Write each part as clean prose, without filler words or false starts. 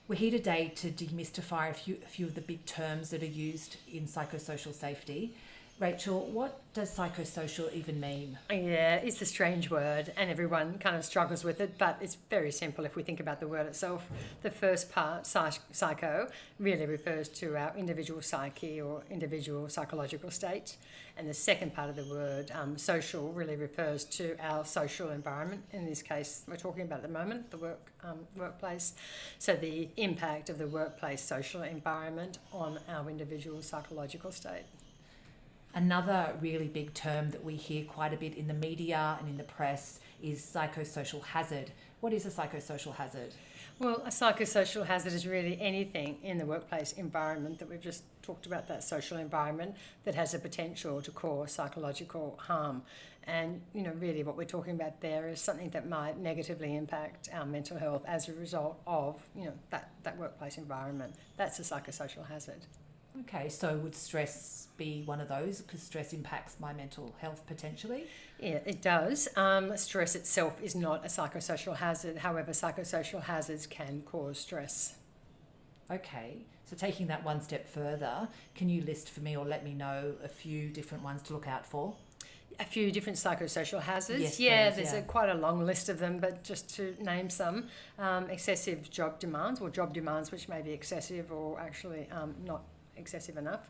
We're here today to demystify a few of the big terms that are used in psychosocial safety. Rachel, what does psychosocial even mean? Yeah, it's a strange word and everyone kind of struggles with it, but it's very simple if we think about the word itself. The first part, psycho, really refers to our individual psyche or individual psychological state. And the second part of the word, social, really refers to our social environment. In this case, we're talking about at the moment, the workplace. So the impact of the workplace social environment on our individual psychological state. Another really big term that we hear quite a bit in the media and in the press is psychosocial hazard. What is a psychosocial hazard? Well, a psychosocial hazard is really anything in the workplace environment that we've just talked about, that social environment that has a potential to cause psychological harm. And, really what we're talking about there is something that might negatively impact our mental health as a result of, that workplace environment. That's a psychosocial hazard. Okay, so would stress be one of those, because stress impacts my mental health potentially? Yeah, it does. Stress itself is not a psychosocial hazard. However, psychosocial hazards can cause stress. Okay, so taking that one step further, can you list for me or let me know a few different ones to look out for? A few different psychosocial hazards. Yes, There's quite a long list of them, but just to name some, excessive job demands, or job demands which may be excessive or actually not excessive enough.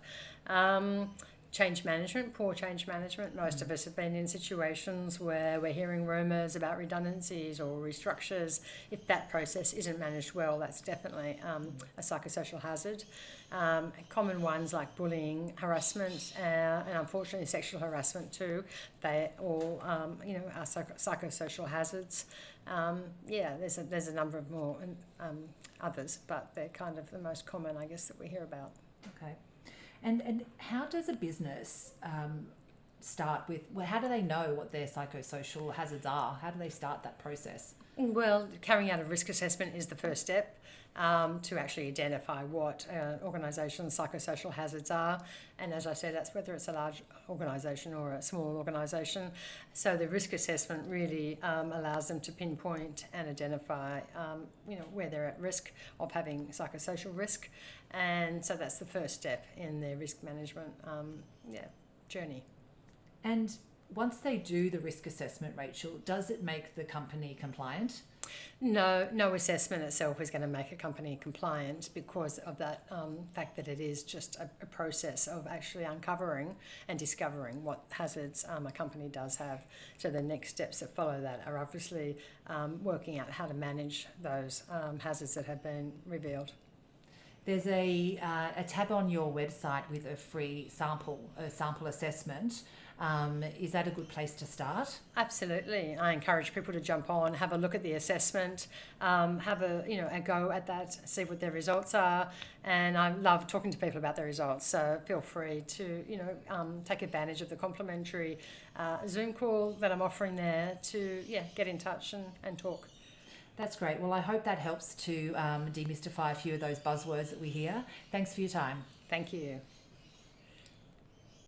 Change management, poor change management. Most of us have been in situations where we're hearing rumours about redundancies or restructures. If that process isn't managed well, that's definitely a psychosocial hazard. Common ones like bullying, harassment, and unfortunately sexual harassment too. They all, are psychosocial hazards. There's a number of more others, but they're kind of the most common, I guess, that we hear about. Okay. And how does a business start with, how do they know what their psychosocial hazards are? How do they start that process? Well, carrying out a risk assessment is the first step to actually identify what organisation's psychosocial hazards are. And as I said, that's whether it's a large organisation or a small organisation. So the risk assessment really allows them to pinpoint and identify, where they're at risk of having psychosocial risk. And so that's the first step in their risk management journey. And once they do the risk assessment, Rachel, does it make the company compliant? No assessment itself is going to make a company compliant because of that fact that it is just a process of actually uncovering and discovering what hazards a company does have. So the next steps that follow that are obviously working out how to manage those hazards that have been revealed. There's a tab on your website with a free sample assessment. Is that a good place to start? Absolutely. I encourage people to jump on, have a look at the assessment, have a go at that, see what their results are. And I love talking to people about their results. So feel free to, take advantage of the complimentary Zoom call that I'm offering there to, get in touch and talk. That's great. Well, I hope that helps to demystify a few of those buzzwords that we hear. Thanks for your time. Thank you.